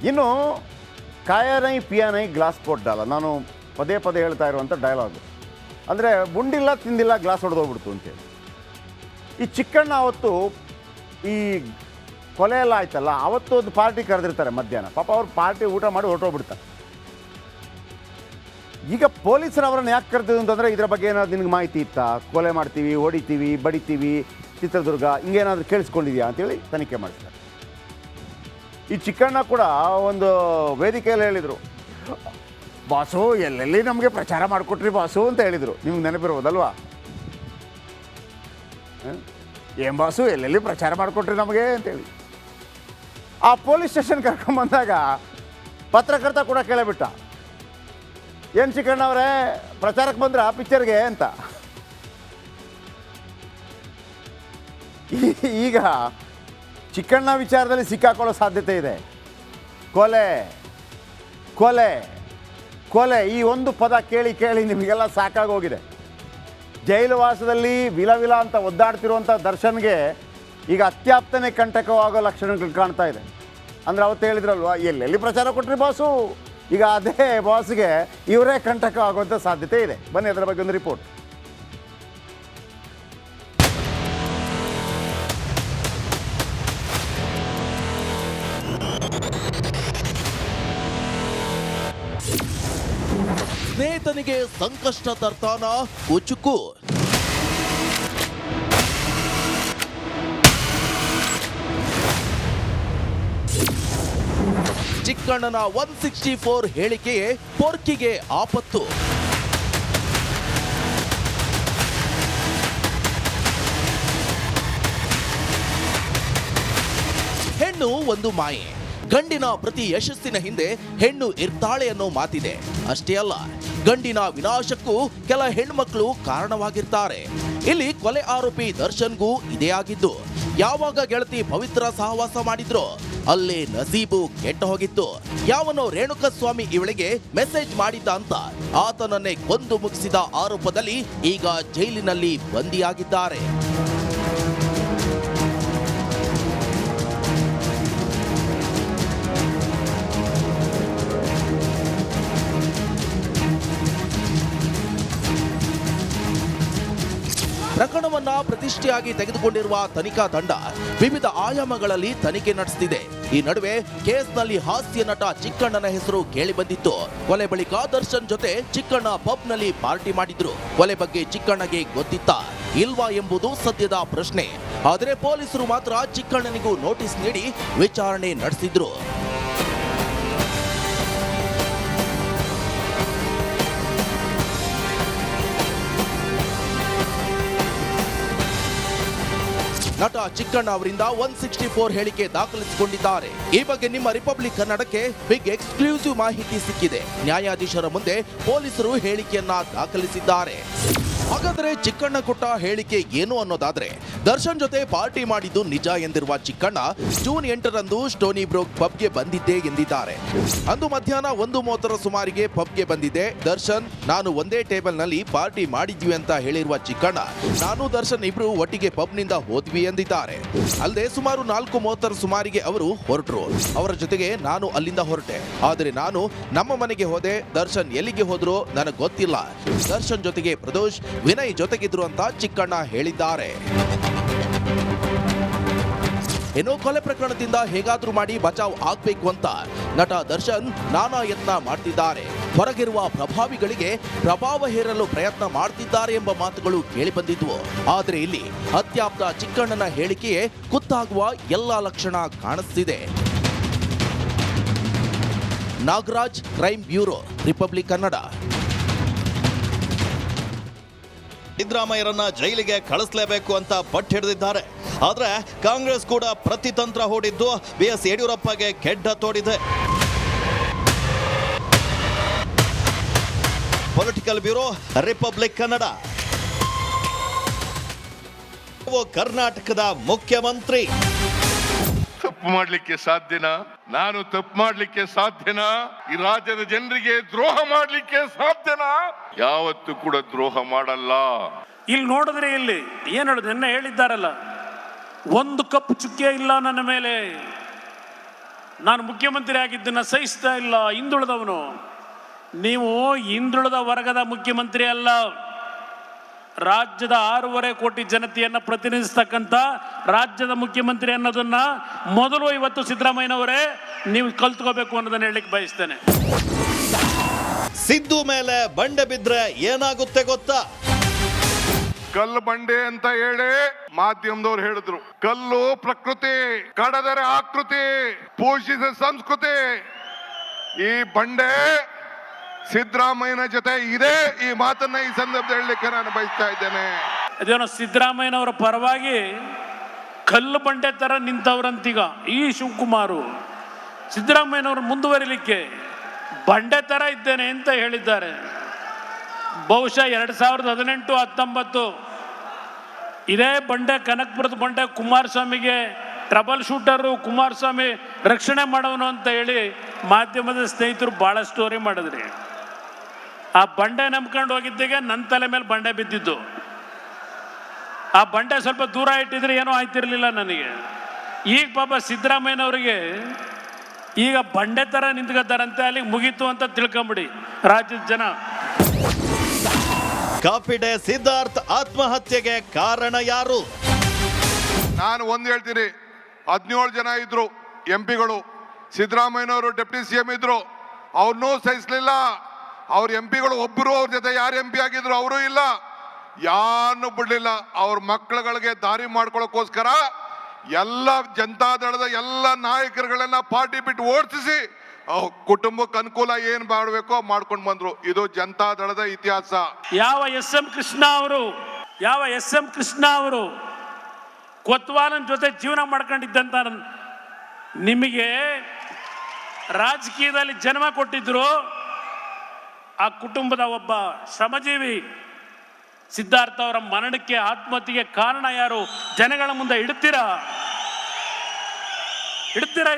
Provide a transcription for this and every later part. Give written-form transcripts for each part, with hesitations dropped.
ಇನ್ನು ಕಾಯನೈ ಪಿಯಾನೈ ಗ್ಲಾಸ್ ಕೊಟ್ಟಲ್ಲ, ನಾನು ಪದೇ ಪದೇ ಹೇಳ್ತಾ ಇರುವಂಥ ಡೈಲಾಗು. ಅಂದರೆ ಬುಂಡಿಲ್ಲ ತಿಂದಿಲ್ಲ ಗ್ಲಾಸ್ ಹೊಡೆದೋಗ್ಬಿಡ್ತು ಅಂತೇಳಿ. ಈ ಚಿಕ್ಕಣ್ಣ ಅವತ್ತು ಈ ಕೊಲೆ ಎಲ್ಲ ಆಯ್ತಲ್ಲ, ಅವತ್ತು ಒಂದು ಪಾರ್ಟಿ ಕರೆದಿರ್ತಾರೆ ಮಧ್ಯಾಹ್ನ. ಪಾಪ ಅವ್ರು ಪಾರ್ಟಿ ಊಟ ಮಾಡಿ ಹೊರಟೋಗ್ಬಿಡ್ತಾರೆ. ಈಗ ಪೊಲೀಸರು ಅವರನ್ನು ಯಾಕೆ ಕರೆದಿದ್ದು ಅಂತಂದರೆ, ಇದರ ಬಗ್ಗೆ ಏನಾದ್ರು ನಿನಗೆ ಮಾಹಿತಿ ಇತ್ತಾ, ಕೊಲೆ ಮಾಡ್ತೀವಿ, ಹೊಡಿತೀವಿ, ಬಡಿತೀವಿ, ಚಿತ್ರದುರ್ಗ ಹಿಂಗೇನಾದರೂ ಕೇಳಿಸ್ಕೊಂಡಿದ್ಯಾ ಅಂತೇಳಿ ತನಿಖೆ ಮಾಡಿಸ್ತಾರೆ. ಈ ಚಿಕ್ಕಣ್ಣ ಕೂಡ ಒಂದು ವೇದಿಕೆಯಲ್ಲಿ ಹೇಳಿದರು, ಬಾಸು ಎಲ್ಲೆಲ್ಲಿ ನಮಗೆ ಪ್ರಚಾರ ಮಾಡಿಕೊಟ್ರಿ ಬಾಸು ಅಂತ ಹೇಳಿದರು. ನಿಮ್ಗೆ ನೆನಪಿರ್ಬೋದಲ್ವಾ? ಏನು ಬಾಸು ಎಲ್ಲೆಲ್ಲಿ ಪ್ರಚಾರ ಮಾಡಿಕೊಟ್ರಿ ನಮಗೆ ಅಂತೇಳಿ. ಆ ಪೊಲೀಸ್ ಸ್ಟೇಷನ್ ಕರ್ಕೊಂಬಂದಾಗ ಪತ್ರಕರ್ತ ಕೂಡ ಕೇಳಬಿಟ್ಟ, ಏನು ಚಿಕ್ಕಣ್ಣ ಅವರೇ ಪ್ರಚಾರಕ್ಕೆ ಬಂದ್ರ ಪಿಕ್ಚರ್ಗೆ ಅಂತ. ಈಗ ಚಿಕ್ಕಣ್ಣ ವಿಚಾರದಲ್ಲಿ ಸಿಕ್ಕಾಕೊಳ್ಳೋ ಸಾಧ್ಯತೆ ಇದೆ. ಕೊಲೆ ಕೊಲೆ ಕೊಲೆ ಈ ಒಂದು ಪದ ಕೇಳಿ ಕೇಳಿ ನಿಮಗೆಲ್ಲ ಸಾಕಾಗೋಗಿದೆ. ಜೈಲು ವಾಸದಲ್ಲಿ ವಿಲ ಅಂತ ಒದ್ದಾಡ್ತಿರುವಂಥ ದರ್ಶನ್ಗೆ ಈಗ ಅತ್ಯಾಪ್ತನೇ ಕಂಟಕವಾಗೋ ಲಕ್ಷಣಗಳು ಕಾಣ್ತಾ ಇದೆ. ಅಂದರೆ ಅವತ್ತು ಹೇಳಿದ್ರಲ್ವ, ಎಲ್ಲೆಲ್ಲಿ ಪ್ರಚಾರ ಕೊಟ್ರಿ ಬಾಸು, ಈಗ ಅದೇ ಬಾಸ್ಗೆ ಇವರೇ ಕಂಟಕ ಆಗುವಂಥ ಸಾಧ್ಯತೆ ಇದೆ. ಬನ್ನಿ ಅದರ ಬಗ್ಗೆ ಒಂದು ರಿಪೋರ್ಟ್. ಸ್ನೇಹಿತನಿಗೆ ಸಂಕಷ್ಟ ತರ್ತಾನ ಕುಚುಕು. ಚಿಕ್ಕಣ್ಣನ 164 ಹೇಳಿಕೆಯೇ ಪೊರ್ಕಿಗೆ ಆಪತ್ತು. ಹೆಣ್ಣು ಒಂದು ಮಾಯೆ. ಗಂಡಿನ ಪ್ರತಿ ಯಶಸ್ಸಿನ ಹಿಂದೆ ಹೆಣ್ಣು ಇರ್ತಾಳೆ ಅನ್ನೋ ಮಾತಿದೆ. ಅಷ್ಟೇ ಅಲ್ಲ, ಗಂಡಿನ ವಿನಾಶಕ್ಕೂ ಕೆಲ ಹೆಣ್ಮಕ್ಳು ಕಾರಣವಾಗಿರ್ತಾರೆ. ಇಲ್ಲಿ ಕೊಲೆ ಆರೋಪಿ ದರ್ಶನ್ಗೂ ಇದೇ ಆಗಿದ್ದು. ಯಾವಾಗ ಗೆಳತಿ ಪವಿತ್ರ ಸಹವಾಸ ಮಾಡಿದ್ರು ಅಲ್ಲೇ ನಸೀಬು ಕೆಟ್ಟ ಹೋಗಿತ್ತು. ಯಾವನೋ ರೇಣುಕಸ್ವಾಮಿ ಇವಳಿಗೆ ಮೆಸೇಜ್ ಮಾಡಿದ್ದ ಅಂತ ಆತನನ್ನೇ ಕೊಂದು ಮುಗಿಸಿದ ಆರೋಪದಲ್ಲಿ ಈಗ ಜೈಲಿನಲ್ಲಿ ಬಂದಿಯಾಗಿದ್ದಾರೆ. ಪ್ರಕರಣವನ್ನ ಪ್ರತಿಷ್ಠೆಯಾಗಿ ತೆಗೆದುಕೊಂಡಿರುವ ತನಿಖಾ ತಂಡ ವಿವಿಧ ಆಯಾಮಗಳಲ್ಲಿ ತನಿಖೆ ನಡೆಸುತ್ತಿದೆ. ಈ ನಡುವೆ ಕೇಸ್ನಲ್ಲಿ ಹಾಸ್ಯ ನಟ ಚಿಕ್ಕಣ್ಣನ ಹೆಸರು ಕೇಳಿ ಬಂದಿತ್ತು. ಕೊಲೆ ಬಳಿಕ ದರ್ಶನ್ ಜೊತೆ ಚಿಕ್ಕಣ್ಣ ಪಬ್ನಲ್ಲಿ ಪಾರ್ಟಿ ಮಾಡಿದ್ರು. ಕೊಲೆ ಬಗ್ಗೆ ಚಿಕ್ಕಣ್ಣಗೆ ಗೊತ್ತಿತ್ತಾ ಇಲ್ವಾ ಎಂಬುದು ಸದ್ಯದ ಪ್ರಶ್ನೆ. ಆದರೆ ಪೊಲೀಸರು ಮಾತ್ರ ಚಿಕ್ಕಣ್ಣನಿಗೂ ನೋಟಿಸ್ ನೀಡಿ ವಿಚಾರಣೆ ನಡೆಸಿದ್ರು. ನಟ ಚಿಕ್ಕಣ್ಣ ಅವರಿಂದ 164 ಹೇಳಿಕೆ ದಾಖಲಿಸಿಕೊಂಡಿದ್ದಾರೆ. ಈ ಬಗ್ಗೆ ನಿಮ್ಮ ರಿಪಬ್ಲಿಕ್ ಕನ್ನಡಕ್ಕೆ ಬಿಗ್ ಎಕ್ಸ್ಕ್ಲೂಸಿವ್ ಮಾಹಿತಿ ಸಿಕ್ಕಿದೆ. ನ್ಯಾಯಾಧೀಶರ ಮುಂದೆ ಪೊಲೀಸರು ಹೇಳಿಕೆಯನ್ನ ದಾಖಲಿಸಿದ್ದಾರೆ. ಹಾಗಾದರೆ ಚಿಕ್ಕಣ್ಣ ಕೊಟ್ಟ ಹೇಳಿಕೆ ಏನು ಅನ್ನೋದಾದ್ರೆ, ದರ್ಶನ್ ಜೊತೆ ಪಾರ್ಟಿ ಮಾಡಿದ್ದು ನಿಜ ಎಂದಿರುವ ಚಿಕ್ಕಣ್ಣ ಜೂನ್ 8ರಂದು ಸ್ಟೋನಿ ಬ್ರೋಕ್ ಪಬ್ಗೆ ಬಂದಿದ್ದೆ ಎಂದಿದ್ದಾರೆ. ಅಂದು ಮಧ್ಯಾಹ್ನ 1:30 ಸುಮಾರಿಗೆ ಪಬ್ಗೆ ಬಂದಿದ್ದೆ. ದರ್ಶನ್ ನಾನು ಒಂದೇ ಟೇಬಲ್ ನಲ್ಲಿ ಪಾರ್ಟಿ ಮಾಡಿದ್ವಿ ಅಂತ ಹೇಳಿರುವ ಚಿಕ್ಕಣ್ಣ, ನಾನು ದರ್ಶನ್ ಇಬ್ರು ಒಟ್ಟಿಗೆ ಪಬ್ನಿಂದ ಹೋದ್ವಿ ಎಂದಿದ್ದಾರೆ. ಅಲ್ಲದೆ ಸುಮಾರು 4:30 ಸುಮಾರಿಗೆ ಅವರು ಹೊರಟರು. ಅವರ ಜೊತೆಗೆ ನಾನು ಅಲ್ಲಿಂದ ಹೊರಟೆ. ಆದರೆ ನಾನು ನಮ್ಮ ಮನೆಗೆ ಹೋದೆ. ದರ್ಶನ್ ಎಲ್ಲಿಗೆ ಹೋದ್ರು ನನಗೆ ಗೊತ್ತಿಲ್ಲ. ದರ್ಶನ್ ಜೊತೆಗೆ ಪ್ರದೋಷ್, ವಿನಯ್ ಜೊತೆಗಿದ್ರು ಅಂತ ಚಿಕ್ಕಣ್ಣ ಹೇಳಿದ್ದಾರೆ. ಇನ್ನು ಕೊಲೆ ಪ್ರಕರಣದಿಂದ ಹೇಗಾದ್ರೂ ಮಾಡಿ ಬಚಾವ್ ಆಗ್ಬೇಕು ಅಂತ ನಟ ದರ್ಶನ್ ನಾನಾ ಯತ್ನ ಮಾಡ್ತಿದ್ದಾರೆ. ಹೊರಗಿರುವ ಪ್ರಭಾವಿಗಳಿಗೆ ಪ್ರಭಾವ ಹೇರಲು ಪ್ರಯತ್ನ ಮಾಡ್ತಿದ್ದಾರೆ ಎಂಬ ಮಾತುಗಳು ಕೇಳಿಬಂದಿದ್ವು. ಆದರೆ ಇಲ್ಲಿ ಅತ್ಯಾಪ್ತ ಚಿಕ್ಕಣ್ಣನ ಹೇಳಿಕೆಯೇ ಕುತ್ತಾಗುವ ಎಲ್ಲಾ ಲಕ್ಷಣ ಕಾಣಿಸ್ತಿದೆ. Nagaraj, crime bureau, Republic Kannada. ಸಿದ್ದರಾಮಯ್ಯರನ್ನ ಜೈಲಿಗೆ ಕಳಿಸಲೇಬೇಕು ಅಂತ ಪಟ್ಟು ಹಿಡಿದಿದ್ದಾರೆ. ಆದ್ರೆ ಕಾಂಗ್ರೆಸ್ ಕೂಡ ಪ್ರತಿತಂತ್ರ ಹೂಡಿದ್ದು ಬಿಎಸ್ ಯಡಿಯೂರಪ್ಪಗೆ ಕೆಡ್ಡ ತೋಡಿದೆ. Political bureau, Republic Kannada. ಕರ್ನಾಟಕದ ಮುಖ್ಯಮಂತ್ರಿ ತಪ್ಪು ಮಾಡ್ಲಿಕ್ಕೆ ಸಾಧ್ಯನಾ? ನಾನು ತಪ್ಪು ಮಾಡ್ಲಿಕ್ಕೆ ಸಾಧ್ಯನಾ? ಈ ರಾಜ್ಯದ ಜನರಿಗೆ ದ್ರೋಹ ಮಾಡ್ಲಿಕ್ಕೆ ಸಾಧ್ಯನಾ? ಯಾವತ್ತೂ ಕೂಡ ದ್ರೋಹ ಮಾಡಲ್ಲ. ಇಲ್ಲಿ ನೋಡಿದ್ರೆ ಇಲ್ಲಿ ಏನ್ ಹೇಳುದು, ನಿನ್ನೆ ಹೇಳಿದ್ದಾರಲ್ಲ, ಒಂದು ಕಪ್ಪು ಚುಕ್ಕೆ ಇಲ್ಲ ನನ್ನ ಮೇಲೆ. ನಾನು ಮುಖ್ಯಮಂತ್ರಿ ಆಗಿದ್ದನ್ನು ಸಹಿಸ್ತಾ ಇಲ್ಲ, ಹಿಂದುಳಿದವನು. ನೀವು ಹಿಂದುಳಿದ ವರ್ಗದ ಮುಖ್ಯಮಂತ್ರಿ ಅಲ್ಲ, ರಾಜ್ಯದ 6.5 ಕೋಟಿ ಜನತೆಯನ್ನು ಪ್ರತಿನಿಧಿಸ್ತಕ್ಕಂಥ ರಾಜ್ಯದ ಮುಖ್ಯಮಂತ್ರಿ ಅನ್ನೋದನ್ನ ಮೊದಲು ಇವತ್ತು ಸಿದ್ದರಾಮಯ್ಯನವರೇ ನೀವು ಕಲ್ತ್ಕೋಬೇಕು ಅನ್ನೋದನ್ನ ಹೇಳಲಿಕ್ಕೆ ಬಯಸ್ತೇನೆ. ಸಿದ್ದು ಮೇಲೆ ಬಂಡೆ ಬಿದ್ರೆ ಏನಾಗುತ್ತೆ ಗೊತ್ತಾ? ಕಲ್ಲು ಬಂಡೆ ಅಂತ ಹೇಳಿ ಮಾಧ್ಯಮದವ್ರು ಹೇಳಿದ್ರು. ಕಲ್ಲು ಪ್ರಕೃತಿ, ಕಡದರೆ ಆಕೃತಿ, ಪೋಷಿಸಿದ ಸಂಸ್ಕೃತಿ. ಈ ಬಂಡೆ ಸಿದ್ದರಾಮಯ್ಯನ ಜೊತೆ ಇದೆ. ಈ ಮಾತನ್ನ ಈ ಸಂದರ್ಭದಲ್ಲಿ ಹೇಳಲಿಕ್ಕೆ ನಾನು ಬಯಸ್ತಾ ಇದ್ದೇನೆ. ಅದೇನೋ ಸಿದ್ದರಾಮಯ್ಯನವರ ಪರವಾಗಿ ಕಲ್ಲು ಬಂಡೆ ತರ ನಿಂತವ್ರಂತೀಗ ಈ ಶಿವಕುಮಾರು ಸಿದ್ದರಾಮಯ್ಯನವರು ಮುಂದುವರಿಲಿಕ್ಕೆ ಬಂಡೆ ತರ ಇದ್ದೇನೆ ಅಂತ ಹೇಳಿದ್ದಾರೆ. ಬಹುಶಃ 2018-19 ಇದೇ ಬಂಡೆ, ಕನಕಪುರದ ಬಂಡೆ ಕುಮಾರಸ್ವಾಮಿಗೆ ಟ್ರಬಲ್ ಶೂಟರು, ಕುಮಾರಸ್ವಾಮಿ ರಕ್ಷಣೆ ಮಾಡೋನು ಅಂತ ಹೇಳಿ ಮಾಧ್ಯಮದ ಸ್ನೇಹಿತರು ಭಾಳ ಸ್ಟೋರಿ ಮಾಡಿದ್ರಿ. ಆ ಬಂಡೆ ನಂಬ್ಕೊಂಡು ಹೋಗಿದ್ದಾಗ ನನ್ನ ತಲೆ ಮೇಲೆ ಬಂಡೆ ಬಿದ್ದಿದ್ದು. ಆ ಬಂಡೆ ಸ್ವಲ್ಪ ದೂರ ಇಟ್ಟಿದ್ರೆ ಏನೂ ಆಯ್ತಿರ್ಲಿಲ್ಲ ನನಗೆ. ಈಗ ಪಾಪ ಸಿದ್ದರಾಮಯ್ಯನವರಿಗೆ ಈಗ ಬಂಡೆ ಥರ ನಿಂತ್ಕೊತಾರಂತೆ, ಅಲ್ಲಿಗೆ ಮುಗೀತು ಅಂತ ತಿಳ್ಕೊಂಬಿಡಿ ರಾಜ್ಯದ ಜನ. ಕಾಫಿ ಡೇ ಸಿದ್ಧಾರ್ಥ್ ಆತ್ಮಹತ್ಯೆಗೆ ಕಾರಣ ಯಾರು? ನಾನು ಒಂದು ಹೇಳ್ತೀನಿ, 17 ಜನ ಇದ್ರು ಎಂಪಿಗಳು. ಸಿದ್ದರಾಮಯ್ಯನವರು ಡೆಪ್ಟಿ CM ಇದ್ರು, ಅವ್ರನ್ನೂ ಸಹಿಸ್ಲಿಲ್ಲ. ಅವ್ರ ಎಂಪಿಗಳು ಒಬ್ಬರು ಅವ್ರ ಜೊತೆ ಯಾರು MP ಆಗಿದ್ರು ಅವರು ಇಲ್ಲ, ಯಾರನ್ನು ಬಿಡ್ಲಿಲ್ಲ. ಅವ್ರ ಮಕ್ಕಳುಗಳಿಗೆ ದಾರಿ ಮಾಡ್ಕೊಳ್ಳೋಕ್ಕೋಸ್ಕರ ಎಲ್ಲ ಜನತಾದಳದ ಎಲ್ಲ ನಾಯಕರುಗಳನ್ನ ಪಾರ್ಟಿ ಬಿಟ್ಟು ಓಡಿಸಿ ಕುಟುಂಬಕ್ಕೆ ಅನುಕೂಲ ಏನ್ ಮಾಡಬೇಕೋ ಮಾಡ್ಕೊಂಡು ಬಂದ್ರು. ಇದು ಜನತಾದಳದ ಇತಿಹಾಸ. ಯಾವ SM ಕೃಷ್ಣ ಅವರು ಕೊತ್ವಾಲನ್ ಜೊತೆ ಜೀವನ ಮಾಡ್ಕೊಂಡಿದ್ದಂತ ನಿಮಗೆ ರಾಜಕೀಯದಲ್ಲಿ ಜನ್ಮ ಕೊಟ್ಟಿದ್ರು. ಆ ಕುಟುಂಬದ ಒಬ್ಬ ಶ್ರಮಜೀವಿ ಸಿದ್ಧಾರ್ಥ ಅವರ ಮರಣಕ್ಕೆ, ಆತ್ಮಹತ್ಯೆಗೆ ಕಾರಣ ಯಾರು? ಜನಗಳ ಮುಂದೆ ಇಡ್ತೀರಾ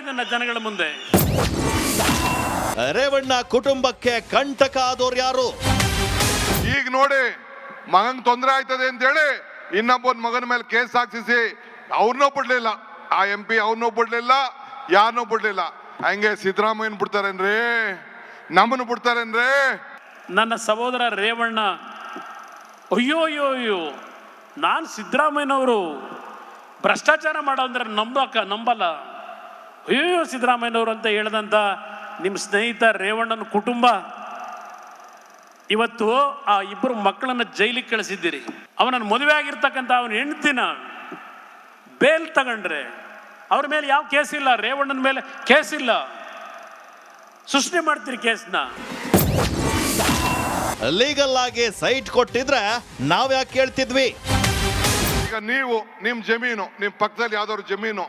ಇದನ್ನ ಜನಗಳ ಮುಂದೆ? ರೇವಣ್ಣ ಕುಟುಂಬಕ್ಕೆ ಕಂಟಕ ಆದವ್ರು ಯಾರು? ಈಗ ನೋಡಿ, ಮಗನ್ ತೊಂದರೆ ಆಯ್ತದೆ ಅಂತೇಳಿ ಇನ್ನೊಬ್ಬನ ಮಗನ ಮೇಲೆ ಕೇಸ್ ಹಾಕ್ಸಿಸಿ ಅವ್ರನ್ನೂ ಬಿಡ್ಲಿಲ್ಲ. ಆ MP ಅವ್ರನ್ನೂ ಬಿಡ್ಲಿಲ್ಲ, ಯಾರನ್ನೂ ಬಿಡ್ಲಿಲ್ಲ. ಹಂಗೆ ಸಿದ್ದರಾಮಯ್ಯನ್ ಬಿಡ್ತಾರೇನ್ರಿ? ನಮ್ಮನ್ನು ಬಿಡ್ತಾರೇನ್ರಿ? ನನ್ನ ಸಹೋದರ ರೇವಣ್ಣ ಅಯ್ಯೋ ನಾನು ಸಿದ್ದರಾಮಯ್ಯನವರು ಭ್ರಷ್ಟಾಚಾರ ಮಾಡೋ ಅಂದ್ರೆ ನಂಬಲ್ಲ. ಅಯ್ಯೋ ಸಿದ್ದರಾಮಯ್ಯನವರು ಅಂತ ಹೇಳ್ದಂತ ನಿಮ್ಮ ಸ್ನೇಹಿತ ರೇವಣ್ಣನ ಕುಟುಂಬ ಇವತ್ತು ಆ 2 ಮಕ್ಕಳನ್ನ ಜೈಲಿಗೆ ಕಳಿಸಿದ್ದೀರಿ. ಅವನನ್ನು ಮದುವೆ ಆಗಿರ್ತಕ್ಕಂಥ ಅವನ ಹೆಂಡ್ತಿನ ಬೇಲ್ ತಗೊಂಡ್ರೆ ಅವ್ರ ಮೇಲೆ ಯಾವ ಕೇಸ್ ಇಲ್ಲ, ರೇವಣ್ಣನ ಮೇಲೆ ಕೇಸ್ ಇಲ್ಲ. ಸೃಷ್ಟಿ ಮಾಡ್ತೀರಿ ಕೇಸ್ನ. ಲೀಗಲ್ ಆಗಿ ಸೈಟ್ ಕೊಟ್ಟಿದ್ರೆ ನಾವ್ ಯಾಕೆ ಕೇಳ್ತಿದ್ವಿ? ಈಗ ನೀವು ನಿಮ್ ಜಮೀನು, ನಿಮ್ ಪಕ್ಕದಲ್ಲಿ ಯಾವ್ದಾದ್ರು ಜಮೀನು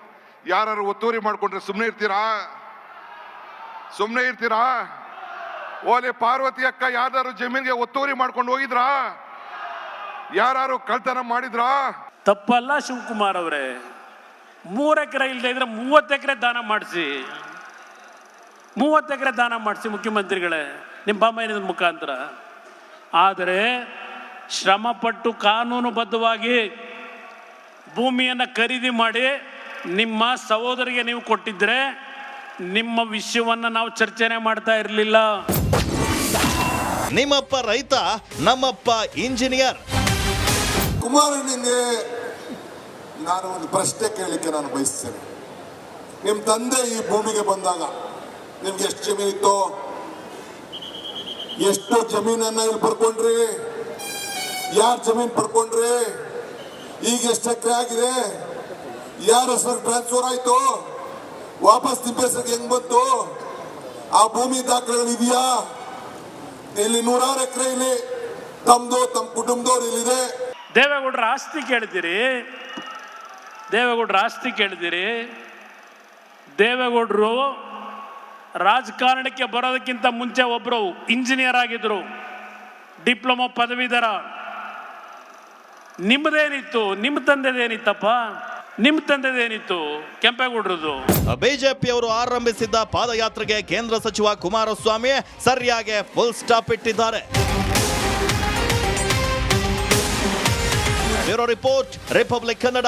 ಯಾರು ಒತ್ತುವರಿ ಮಾಡ್ಕೊಂಡ್ರೆ ಸುಮ್ನೆ ಇರ್ತೀರಾ? ಓಲೆ ಪಾರ್ವತಿ ಅಕ್ಕ ಯಾವ್ದಾದ್ರು ಜಮೀನ್ಗೆ ಒತ್ತುವರಿ ಮಾಡ್ಕೊಂಡು ಹೋಗಿದ್ರಾ? ಯಾರು ಕಳ್ತನ ಮಾಡಿದ್ರಾ? ತಪ್ಪಲ್ಲ ಶಿವಕುಮಾರ್ ಅವರೇ. 3 ಎಕರೆ ಇಲ್ಲದೆ ಇದ್ರೆ 30 ಎಕರೆ ದಾನ ಮಾಡಿಸಿ, 30 ಎಕರೆ ದಾನ ಮಾಡಿಸಿ ಮುಖ್ಯಮಂತ್ರಿಗಳೇ ನಿಮ್ಮ ಬೊಮ್ಮಾಯಿನ ಮುಖಾಂತರ. ಆದರೆ ಶ್ರಮಪಟ್ಟು ಕಾನೂನುಬದ್ಧವಾಗಿ ಭೂಮಿಯನ್ನು ಖರೀದಿ ಮಾಡಿ ನಿಮ್ಮ ಸಹೋದರಿಗೆ ನೀವು ಕೊಟ್ಟಿದ್ರೆ ನಿಮ್ಮ ವಿಷಯವನ್ನು ನಾವು ಚರ್ಚೆನೆ ಮಾಡ್ತಾ ಇರಲಿಲ್ಲ. ನಿಮ್ಮಪ್ಪ ರೈತ, ನಮ್ಮಪ್ಪ ಇಂಜಿನಿಯರ್. ಕುಮಾರನಿಗೆ ನಾನು ಒಂದು ಪ್ರಶ್ನೆ ಕೇಳಲಿಕ್ಕೆ ನಾನು ಬಯಸ್ತೇನೆ. ನಿಮ್ಮ ತಂದೆ ಈ ಭೂಮಿಗೆ ಬಂದಾಗ ನಿಮ್ಗೆ ಎಷ್ಟು ಜಮೀನಿತ್ತು? ಎಷ್ಟು ಜಮೀನನ್ನ ಇಲ್ಲಿ ಪಡ್ಕೊಂಡ್ರಿ? ಯಾರು ಜಮೀನು ಪಡ್ಕೊಂಡ್ರಿ? ಈಗ ಎಷ್ಟು ಎಕರೆ ಆಗಿದೆ? ಯಾರ ಹೆಸರು ಟ್ರಾನ್ಸ್ಫರ್ ಆಯ್ತು? ವಾಪಸ್ ನಿಮ್ಮ ಹೆಸರಿಗೆ ಹೆಂಗ್ ಬಂತು? ಆ ಭೂಮಿ ದಾಖಲೆಗಳು ಇದೆಯಾ? ಇಲ್ಲಿ 100 ಎಕರೆ ಇಲ್ಲಿ ತಮ್ಮದು, ತಮ್ಮ ಕುಟುಂಬದವ್ರು ಇಲ್ಲಿದೆ. ದೇವೇಗೌಡರ ಆಸ್ತಿ ಕೇಳಿದಿರಿ. ದೇವೇಗೌಡರು ರಾಜಕಾರಣಕ್ಕೆ ಬರೋದಕ್ಕಿಂತ ಮುಂಚೆ ಒಬ್ಬರು ಇಂಜಿನಿಯರ್ ಆಗಿದ್ರು, ಡಿಪ್ಲೊಮಾ ಪದವೀಧರ. ನಿಮ್ಮದೇನಿತ್ತು? ನಿಮ್ಮ ತಂದೆದೇನಿತ್ತಪ್ಪ? ನಿಮ್ಮ ತಂದೆದೇನಿತ್ತು? ಕೆಂಪೇಗೌಡರದು. ಬಿಜೆಪಿಯವರು ಆರಂಭಿಸಿದ್ದ ಪಾದಯಾತ್ರೆಗೆ ಕೇಂದ್ರ ಸಚಿವ ಕುಮಾರಸ್ವಾಮಿ ಸರಿಯಾಗಿ ಫುಲ್ ಸ್ಟಾಪ್ ಇಟ್ಟಿದ್ದಾರೆ. Bureau report, republic Kannada.